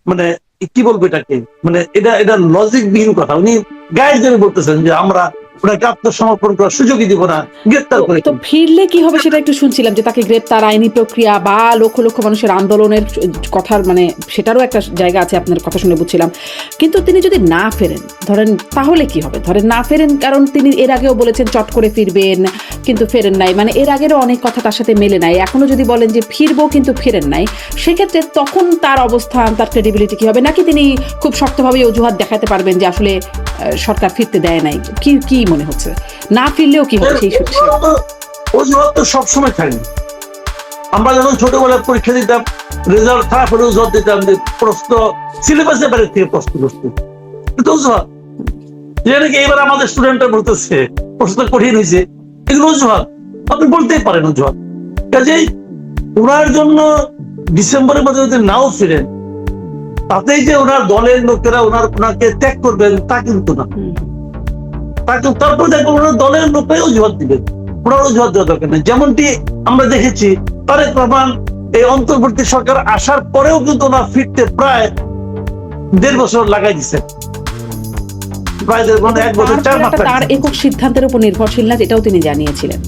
মানে কি বলবো এটাকে, মানে এটা লজিক বিহীন কথা। উনি গায়ে জোরে বলতেছেন যে আমরা ওনাকে আত্মসমর্পণ করার সুযোগই দিব না, গ্রেপ্তার তো করে তো ফেলবো। ফিরলে কি হবে সেটা একটু শুনছিলাম যে তাকে গ্রেপ্তার, আইনি প্রক্রিয়া বা লক্ষ লক্ষ মানুষের আন্দোলনের কথার মানে সেটারও একটা জায়গা আছে আপনার কথা শুনে বুঝছিলাম। কিন্তু তিনি যদি না ফেরেন ধরেন, তাহলে কি হবে? ধরেন না ফেরেন, কারণ তিনি এর আগেও বলেছেন চট করে ফিরবেন, কিন্তু ফেরেন নাই, মানে এর আগেরও অনেক কথা তার সাথে মেলে নাই। এখনো যদি বলেন যে ফিরবো কিন্তু ফেরেন নাই, সেক্ষেত্রে তখন তার অবস্থান, তার ক্রেডিবিলিটি কি হবে? নাকি তিনি খুব শক্তভাবে অজুহাত দেখাতে পারবেন যে আসলে সরকার ফিরতে দেয় নাই? কি কি মনে হচ্ছে, না ফিরলেও কি হবে সেই অজুহাত তো সবসময় থাকবে। আমরা যখন ছোটবেলায় পরীক্ষা দিতাম, রেজাল্ট খারাপ হলে অজুহাত দিতাম যে প্রশ্ন সিলেবাসের বাইরে থেকে প্রশ্ন করতে, কিন্তু অজুহাত। যেটা কি এবার আমাদের স্টুডেন্টরা বলতেছে প্রশ্ন কঠিন হয়েছে, এগুলো অজুহাত, আপনি বলতেই পারেন অজুহাত। কাজেই ওনার জন্য ডিসেম্বরের মধ্যে যদি নাও ফিরেন, তাতেই যে ওনার দলের লোকেরা ওনাকে ত্যাগ করবেন তা কিন্তু না। তারপর দেখবেন ওনার দলের লোকরাই অজুহাত দিবেন, ওনার অজুহাত দেওয়া দরকার নেই। যেমনটি আমরা দেখেছি তারেক রহমান এই অন্তর্বর্তী সরকার আসার পরেও কিন্তু ওনার ফিরতে প্রায় 1.5 বছর লাগাই দিচ্ছে, প্রায় 1 বছর 4 মাস। তার একক সিদ্ধান্তের উপর নির্ভরশীল না, এটাও তিনি জানিয়েছিলেন।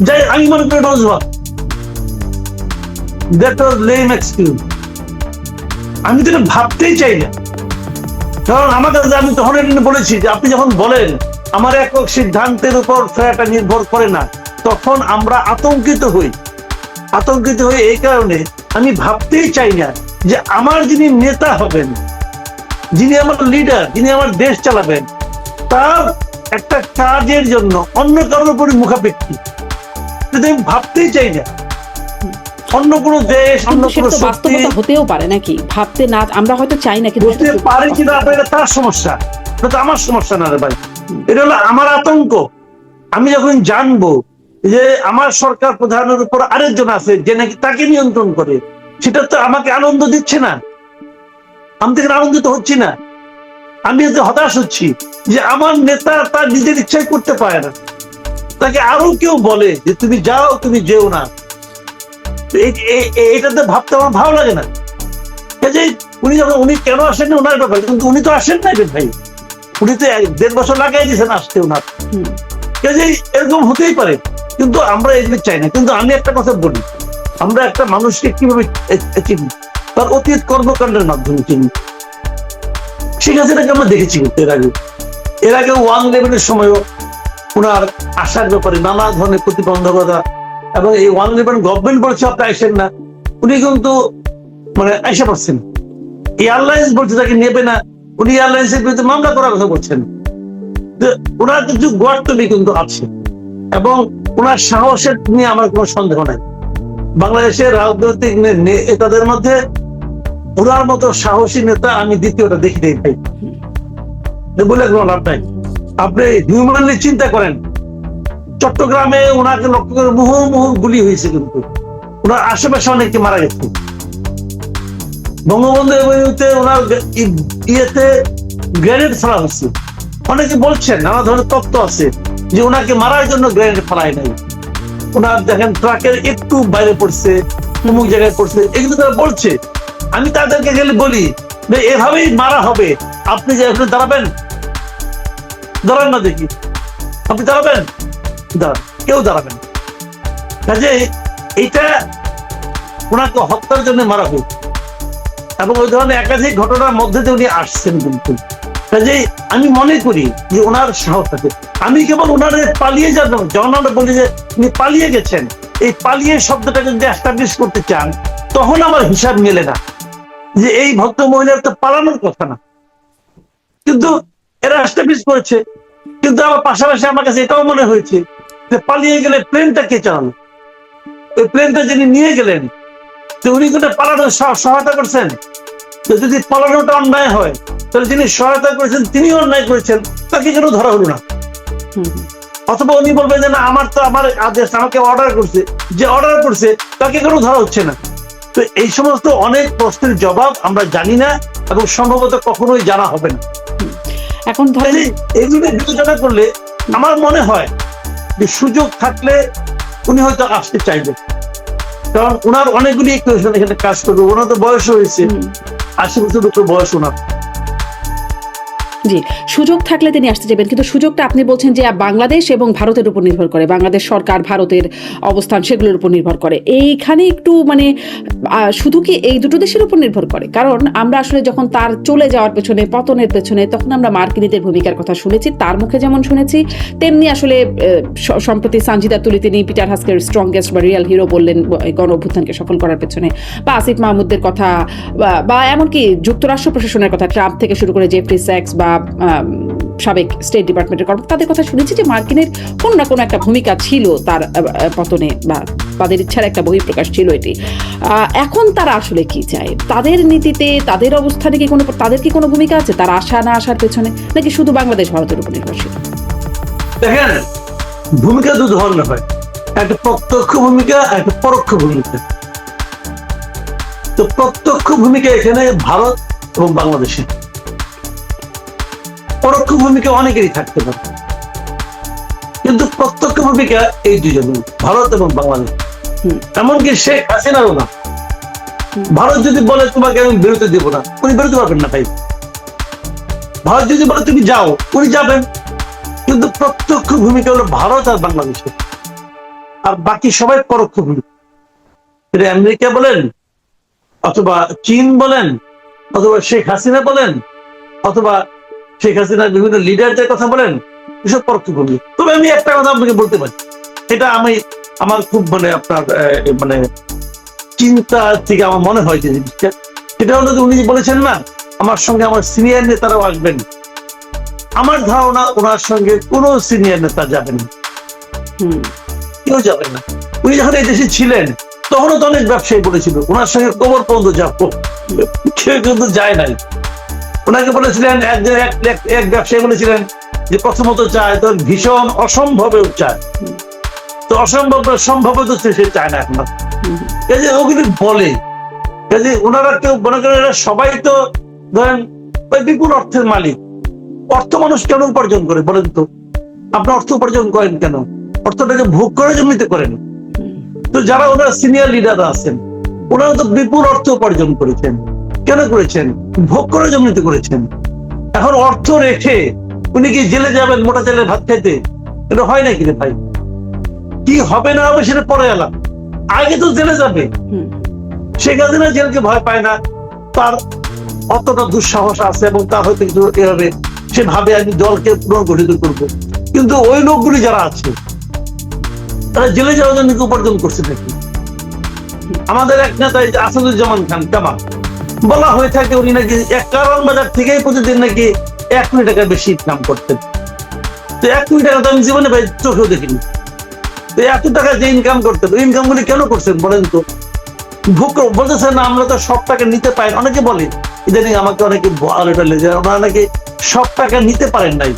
যাই আমি মনে করি অজুহাত, দ্যাট ওয়াজ লেম এক্সকিউজ। আমি তো এটা ভাবতেই চাই না, কারণ আমার কাছে আমি তখন বলেছি যে আপনি যখন বলেন আমার একক সিদ্ধান্তের উপর ফেরাটা নির্ভর করে না, তখন আমরা আতঙ্কিত হই এই কারণে আমি ভাবতেই চাই না যে আমার যিনি নেতা হবেন, যিনি আমার লিডার, যিনি আমার দেশ চালাবেন, তার একটা কাজের জন্য অন্য কারোর উপরই মুখাপেক্ষী, আমি ভাবতেই চাই না। অন্য কোনো দেশ, অন্য কোনো শক্তি হতেও পারে নাকি ভাবতে না, আমরা হয়তো চাই না, কিন্তু হতে পারে কিনা এটা তার সমস্যা, এটা তো আমার সমস্যা না রে ভাই। এটা হলো আমার আতঙ্ক। আমি যখন জানবো যে আমার সরকার প্রধানের উপর আরেকজন আছে যে নাকি তাকে নিয়ন্ত্রণ করে, সেটা তো আমাকে আনন্দ দিচ্ছে না, আমি থেকে আনন্দিত হচ্ছি না। আমি এতে হতাশ হচ্ছি যে আমার নেতা তার নিজের ইচ্ছাই করতে পারে না, তাকে আরো কেউ বলে যে তুমি যাও, তুমি যেও না। এটাতে ভাবতে আমার ভালো লাগে না। উনি কেন আসেন না ওনার ব্যাপারে, কিন্তু উনি তো আসেন না ভাই, উনি তো 1.5 বছর লাগাই দিয়েছেন আসতে ওনার। কাজেই এরকম হতেই পারে, কিন্তু আমরা এগুলো চাই না। কিন্তু আমি একটা কথা বলি, আমরা একটা মানুষকে কিভাবে চিনি, তার অতীত কর্মকাণ্ডের মাধ্যমে চিনি। শেখ হাসিনাকে আমরা দেখেছি এর আগে 1-11 সময়ও ওনার আসার ব্যাপারে নানা ধরনের প্রতিবন্ধকতা, এবং এই 1-11 গভর্নমেন্ট বলছে আপনি আসেন না, উনি কিন্তু মানে আইসা পাচ্ছেন। এয়ারলাইন্স বলছে তাকে নেবে না, উনি এয়ারলাইন্সের বিরুদ্ধে মামলা করার কথা বলছেন। ওনার কিছু গোয়ার্তমি কিন্তু আছে, এবং ওনার সাহসের নিয়ে আমার কোনো সন্দেহ নাই। বাংলাদেশের রাজনৈতিক নেতাদের মধ্যে ওনার মতো সাহসী নেতা আমি দ্বিতীয়টা দেখি নাই ভাই, বলে কোনো লাভ নাই। আপনি হিউম্যানলি চিন্তা করেন, চট্টগ্রামে ওনাকে লক্ষ্য করে মুহুর্মুহু গুলি হয়েছে, কিন্তু ওনার আশেপাশে অনেকে মারা গেছে। বঙ্গবন্ধু এভিনিউতে ওনার ইয়েতে গ্রেনেড ফেলা হচ্ছে। অনেকে বলছেন, নানা ধরনের তত্ত্ব আছে যে ওনাকে মারার জন্য গ্রেনেড ফেলায় নাই, ওনার দেখেন ট্রাকের একটু বাইরে পড়ছে, অমুক জায়গায় পড়ছে, এগুলো তারা বলছে। আমি তাদেরকে গেলে বলি এভাবেই মারা হবে, আপনি যে এখানে দাঁড়াবেন, দাঁড়ান না দেখি, আপনি দাঁড়াবেন, কেউ দাঁড়াবেন। কাজে এইটা ওনাকে হত্যার জন্য মারা হোক, এবং ওই ধরনের একাধিক ঘটনার মধ্যে দিয়ে উনি আসছেন। কিন্তু কাজেই আমি মনে করি যে ওনার সাহস আছে। আমি কেবল ওনার পালিয়ে যাবো, যখন আমরা বলি যে উনি পালিয়ে গেছেন, এই পালিয়ে শব্দটাকে যদি এস্টাবলিশ করতে চান, তখন আমার হিসাব মেলে না যে এই ভদ্র মহিলার তো পালানোর কথা না, কিন্তু এরা এস্টাবলিশ করেছে। কিন্তু আমার পাশাপাশি আমার কাছে এটাও মনে হয়েছে যে পালিয়ে গেলে প্লেনটা কে চালানো, ওই প্লেনটা যিনি নিয়ে গেলেন, তো উনি কিন্তু পালানোর সহায়তা করছেন। যদি পালানোটা অন্যায় হয়, তাহলে যিনি সহায়তা করেছেন তিনি অন্যায় করেছেন, তাকে কেন ধরা হলো না? অথবা উনি বলবেন যে না, আমার আদেশ, আমাকে অর্ডার করছে, যে অর্ডার করছে তাকে কেন ধরা হচ্ছে না? তো এই সমস্ত অনেক প্রশ্নের জবাব আমরা জানি না, এবং সম্ভবত কখনোই জানা হবে না। এখন ধরেন এগুলো বিবেচনা করলে আমার মনে হয় যে সুযোগ থাকলে উনি হয়তো আসতে চাইবেন, কারণ ওনার অনেকগুলি এখানে কাজ করবে, ওনার তো বয়স হয়েছে, 80 বছর উপর বয়স ওনার। জি, সুযোগ থাকলে তিনি আসতে যাবেন, কিন্তু সুযোগটা আপনি বলছেন যে বাংলাদেশ এবং ভারতের উপর নির্ভর করে, বাংলাদেশ সরকার, ভারতের অবস্থান সেগুলোর উপর নির্ভর করে। এইখানে একটু মানে শুধু কি এই দুটো দেশের উপর নির্ভর করে? কারণ আমরা আসলে যখন তার চলে যাওয়ার পেছনে, পতনের পেছনে, তখন আমরা মার্কিনীদের ভূমিকার কথা শুনেছি, তার মুখে যেমন শুনেছি, তেমনি আসলে সম্প্রতি সানজিদা তুলি তিনি পিটার হাস্কের স্ট্রংগেস্ট বা রিয়েল হিরো বললেন গণ অভ্যুত্থানকে সফল করার পেছনে, বা আসিফ মাহমুদের কথা, বা এমনকি যুক্তরাষ্ট্র প্রশাসনের কথা, ট্রাম্প থেকে শুরু করে জেফরি স্যাক্স বা সাবেক স্টেট ডিপার্টমেন্টের কর্মকর্তা, তাদের কথা শুনেছি যে মার্কিনের কোনো না কোনো একটা ভূমিকা ছিল তার পতনে, বা তাদের ইচ্ছার একটা বহিঃপ্রকাশ ছিল এটি। এখন তারা আসলে কি চায়? তাদের নীতিতে, তাদের অবস্থানে কি কোনো, তাদের কি কোনো ভূমিকা আছে তার আসা না আসার পেছনে, নাকি শুধু বাংলাদেশ ভারতের উপর নির্ভরশীল? দেখেন, ভূমিকা দু ধরনের হয়, একটা প্রত্যক্ষ ভূমিকা, একটা পরোক্ষ ভূমিকা। তো প্রত্যক্ষ ভূমিকা এখানে ভারত এবং বাংলাদেশে, পরোক্ষ ভূমিকা অনেকেরই থাকতে পারে, কিন্তু প্রত্যক্ষ ভূমিকা এই দুজন, ভারত এবং বাংলাদেশ। এমনকি শেখ হাসিনারও না। ভারত যদি বলে তোমাকে আমি বেরোতে দেবো না, উনি বেরোতে পারবেন না ভাই। ভারত যদি বলে তুমি যাও, উনি যাবেন। কিন্তু প্রত্যক্ষ ভূমিকা হলো ভারত আর বাংলাদেশের, আর বাকি সবাই পরোক্ষ ভূমিকা। এটা আমেরিকা বলেন, অথবা চীন বলেন, অথবা শেখ হাসিনা বলেন, অথবা শেখ হাসিনার বিভিন্ন লিডারদের কথা বলেন, এসব পরোক্ষ ভূমিকা। তবে আমি একটা কথা আপনাকে বলতে পারি, এটা আমি আমার খুব মানে আপনার মানে চিন্তা থেকে আমার মনে হয় যে জিনিসটা, সেটা হলো যে উনি বলেছেন না আমার সঙ্গে আমার সিনিয়র নেতারাও আসবেন। আমার ধারণা ওনার সঙ্গে কোনো সিনিয়র নেতা যাবেন না, কেউ যাবেন না। উনি যখন এই দেশে ছিলেন তখনও তো অনেক ব্যবসায়ী বলেছিল ওনার সঙ্গে কবর পর্যন্ত যাবো, কেউ কিন্তু যায় নাই। ওনাকে বলেছিলেন এক ব্যবসায়ী বলেছিলেন যে প্রথমত চায় তো ভীষণ অসম্ভবেও চায়, তো অসম্ভব সম্ভব তো সে চায় না এখন। কাজে ওগুলি বলে, কাজে ওনারা কেউ মনে করেন এরা সবাই তো ধরেন বিপুল অর্থের মালিক। অর্থ মানুষ কেন উপার্জন করে বলেন তো? আপনি অর্থ উপার্জন করেন কেন? অর্থটাকে ভোগ করার জন্যই তো করেন। তো যারা ওনারা সিনিয়র লিডাররা আছেন, ওনারা তো বিপুল অর্থ উপার্জন করেছেন। কেন করেছেন? ভোগ করার জন্যই তো করেছেন। এখন অর্থ রেখে উনি কি জেলে যাবেন মোটা চালের ভাত খাইতে? এটা হয় নাকি রে ভাই? কি হবে না হবে সেটা পরে এলাম, আগে তো জেলে যাবে। শেখ হাসিনা জেলকে ভয় পায় না, তার অতটা দুঃসাহস আছে এবং তার হয়তো কিছু এভাবে সে ভাবে আমি দলকে পুনর্গঠিত করবো। কিন্তু ওই লোকগুলি যারা আছে তারা জেলে যাওয়ার জন্য উপার্জন করছে নাকি? আমাদের এক নেতা আসাদুজ্জামান খান কামাল, বলা হয়ে থাকে উনি নাকি এক কারণ বাজার থেকেই প্রতিদিন নাকি 1 কোটি টাকা বেশি ইনকাম করতেন। তো 1 কোটি টাকা তো আমি জীবনে ভাই চোখেও দেখিনি। তো এত টাকা যে ইনকাম করতেন, ওই ইনকাম গুলি কেন করছেন বলেন তো? বলতেছেন না আমরা তো সব টাকা নিতে পাই। অনেকে বলে ইদানিং আমাকে অনেকে বলে যে ওনারা নাকি সব টাকা নিতে পারেন নাই।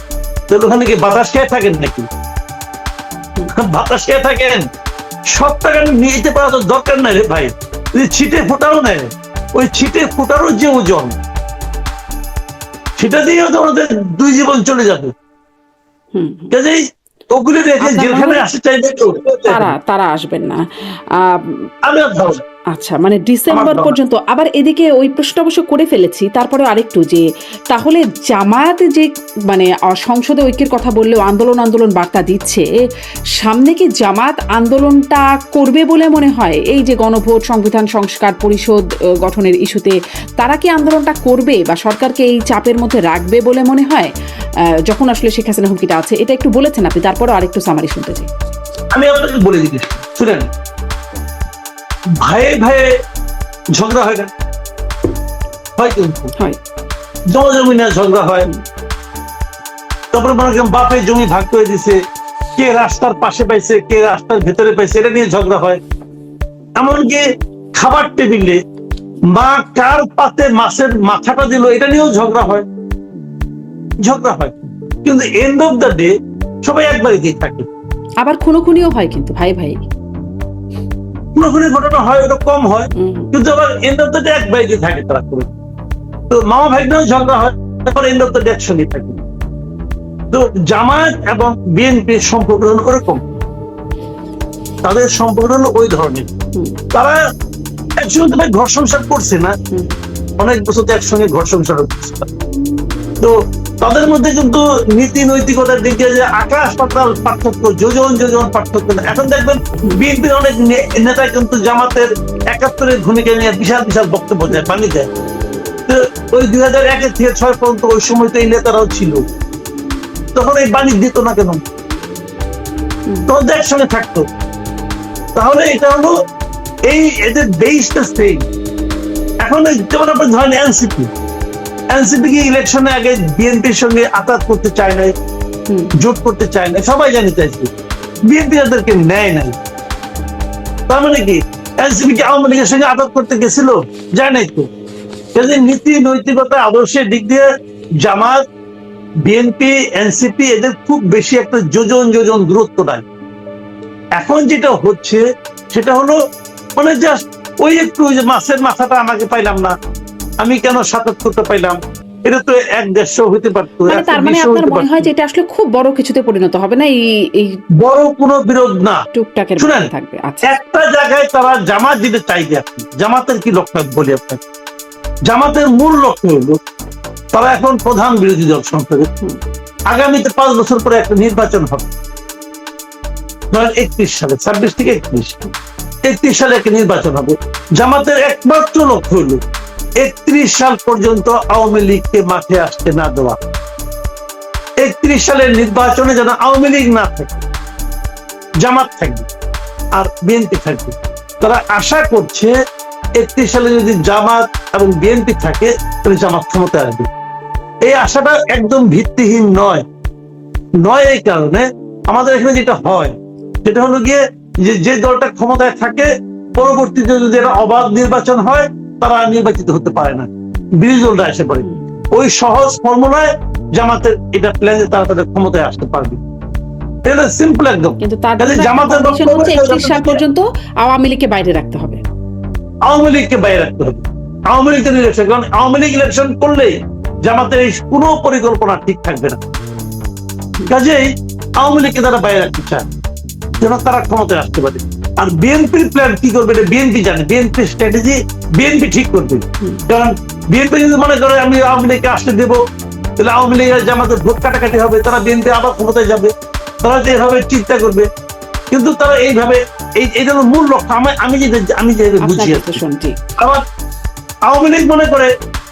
তাহলে ওখানে কি বাতাস খেয়ে থাকেন নাকি? বাতাস খেয়ে থাকেন? সব টাকা নিতে পারা তো দরকার নাই রে ভাই। যদি ছিটে ফোটারও নেয়, ওই ছিটে ফোটারও যে ওজন, সেটা দিয়েও তো আমাদের 2 জীবন চলে যাবে। কাজেই ওগুলি রেখে যেখানে আসতে চাইবে তারা আসবেন না। আমি আচ্ছা, মানে ডিসেম্বর পর্যন্ত। আবার এদিকে ওই প্রশ্ন অবশ্য করে ফেলেছি, তারপরে আরেকটু যে তাহলে জামায়াত যে মানে সংসদে ঐক্যের কথা বললেও আন্দোলন বার্তা দিচ্ছে, সামনে কি জামায়াত আন্দোলনটা করবে বলে মনে হয়? এই যে গণভোট, সংবিধান সংস্কার পরিষদ গঠনের ইস্যুতে তারা কি আন্দোলনটা করবে বা সরকারকে এই চাপের মধ্যে রাখবে বলে মনে হয়, যখন আসলে শেখ হাসিনা হুমকিটা আছে? এটা একটু বলেছেন আপনি, তারপরে আরেকটু সামারি শুনতে চাই। আমি আপনাকে বলে দিচ্ছি, শুনেন, ভাইয়ে ভাইয়ে ঝগড়া হয় না? হয় কিন্তু জমি না ঝগড়া হয়। তারপরে মনে করেন বাপের জমি ভাগ করে দিছে, কে রাস্তার পাশে পাইছে, কে রাস্তার ভেতরে পাইছে, এটা নিয়ে ঝগড়া হয়। এমনকি খাবার টেবিলে মা কার পাতে মাছের মাথাটা দিল, এটা নিয়েও ঝগড়া হয়। কিন্তু এন্ড অফ দ্য ডে সবাই এক বাড়িতেই থাকে। আবার খুনোখুনিও হয় কিন্তু ভাই খুনোখুনি ঘটনা হয়, ওটা কম হয়, কিন্তু আবার এন্ড অফ দ্য ডে এক বাড়িতে থাকে তারা করে। তো মামা ভাইনাও ঝগড়া হয়, তারপর এন্ড অফ দ্য ডে একসঙ্গে থাকে। তো জামায়াত এবং বিএনপির সম্পর্ক হলো ওরকম, তাদের সম্পর্ক হলো ওই ধরনের। তারা একসঙ্গে ঘর সংসার করছে না, অনেক বছর তো একসঙ্গে ঘর সংসার করছিল। তো তাদের মধ্যে কিন্তু নীতি নৈতিকতার দিক দিয়ে যে আকাশ পাতাল পার্থক্য, যোজন যোজন পার্থক্য। এখন দেখবেন বিএনপির অনেক নেতা কিন্তু জামাতের ৭১-এর ভূমিকা নিয়ে বিশাল বিশাল বক্তব্য দেয়, বাণী দেয়। তো ওই ২০০১ থেকে ৬ পর্যন্ত ওই সময় তো এই নেতারাও ছিল, তখন এই বাণী দিত না কেন? তখন একসঙ্গে থাকতো। তাহলে এটা হলো এই এদের বেসটা সেম। এখন যেমন আপনি ধরেন এনসিপি কি ইলেকশনে আগে বিএনপির সঙ্গে আতাত করতে চায় নাই, জোট করতে চায় না, সবাই জানি চাইছে, বিএনপি তাদেরকে নেয় নাই। তার মানে কি এনসিপি কি আওয়ামী লীগের সঙ্গে আতাত করতে গেছিল? যায় নাই তো। নীতি নৈতিকতা আদর্শের দিক দিয়ে জামাত, বিএনপি, এনসিপি এদের খুব বেশি একটা যোজন যোজন দূরত্ব নাই। এখন যেটা হচ্ছে সেটা হলো মানে জাস্ট ওই একটু ওই যে মাছের মাথাটা আমাকে পাইলাম না, আমি কেন ৭৭টা পাইলাম, এটা তো ১-১৫০ হইতে পারতো। তার মানে আপনার মনে হয় যে এটা আসলে খুব বড় কিছুতে পরিণত হবে না? এই বড় কোনো বিরোধ না, টুকটাকের শুনেন থাকবে। আচ্ছা, একটা জায়গায় তারা জামাত দিতে চাইবে। আপনি জামাতের কি লক্ষ্য বলি আপনাকে, জামাতের মূল লক্ষ্য হলো তারা এখন প্রধান বিরোধী দল সংসদে, আগামীতে ৫ বছর পরে একটা নির্বাচন হবে, ধরেন ৩১ সালে, ২৬ থেকে ৩১ সালে একটা নির্বাচন হবে। জামাতের একমাত্র লক্ষ্য হলো ৩১ সাল পর্যন্ত আওয়ামী লীগকে মাঠে আসতে না দেওয়া। ৩১ সালের নির্বাচনে যেন আওয়ামী লীগ না থাকে, জামাত থাকবে আর বিএনপি থাকবে। তারা আশা করছে ৩১ সালে যদি জামাত এবং বিএনপি থাকে তাহলে জামাত ক্ষমতায় আসবে। এই আশাটা একদম ভিত্তিহীন নয়। এই কারণে আমাদের এখানে যেটা হয় সেটা হলো গিয়ে যে দলটা ক্ষমতায় থাকে পরবর্তীতে যদি একটা অবাধ নির্বাচন হয় তারা নির্বাচিত হতে পারে না, বিরোধী দলটা এসে পড়ে। ওই সহজ ফর্মুলায় জামাতের এটা প্ল্যান যে তারা তাদের ক্ষমতায় আসতে পারবে। এটা সিম্পল একদম। কিন্তু তার জামাতের বক্তব্য হচ্ছে ৩১ সাল পর্যন্ত আওয়ামী লীগকে বাইরে রাখতে হবে। আওয়ামী লীগকে বাইরে রাখতে হবে, আওয়ামী লীগের ইলেকশন, কারণ আওয়ামী লীগ ইলেকশন করলে জামাতের এই কোনো পরিকল্পনা ঠিক থাকবে না। কাজেই আওয়ামী লীগকে তারা বাইরে রাখতে চায় যেন তারা ক্ষমতায় আসতে পারে। আর বিএনপির প্ল্যান কি করবে এটা বিএনপি জানে, বিএনপির স্ট্র্যাটেজি বিএনপি ঠিক করবে। কারণ বিএনপি যদি মনে করে আমি আওয়ামী লীগকে আসতে দেবো, তাহলে আওয়ামী লীগের জামাতের ভোট কাটাকাটি হবে, তারা বিএনপি আবার ক্ষমতায় যাবে, তারা এভাবে চিন্তা করবে। কিন্তু তারা এইভাবে এই জন্য মূল লক্ষ্য আমি যেভাবে বুঝি। আবার আওয়ামী লীগ মনে করে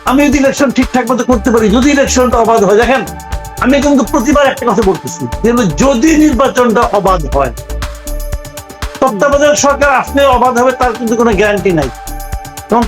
আমি যদি ইলেকশন ঠিকঠাক মতো করতে পারি, যদি ইলেকশনটা অবাধ হয়, দেখেন আমি কিন্তু প্রতিবার একটা কথা বলতেছি, যদি নির্বাচনটা অবাধ হয়, তত্ত্বাবধায়ক সরকার আসলে অবাধ হবে তার কিন্তু কোনো গ্যারান্টি নাই। এবং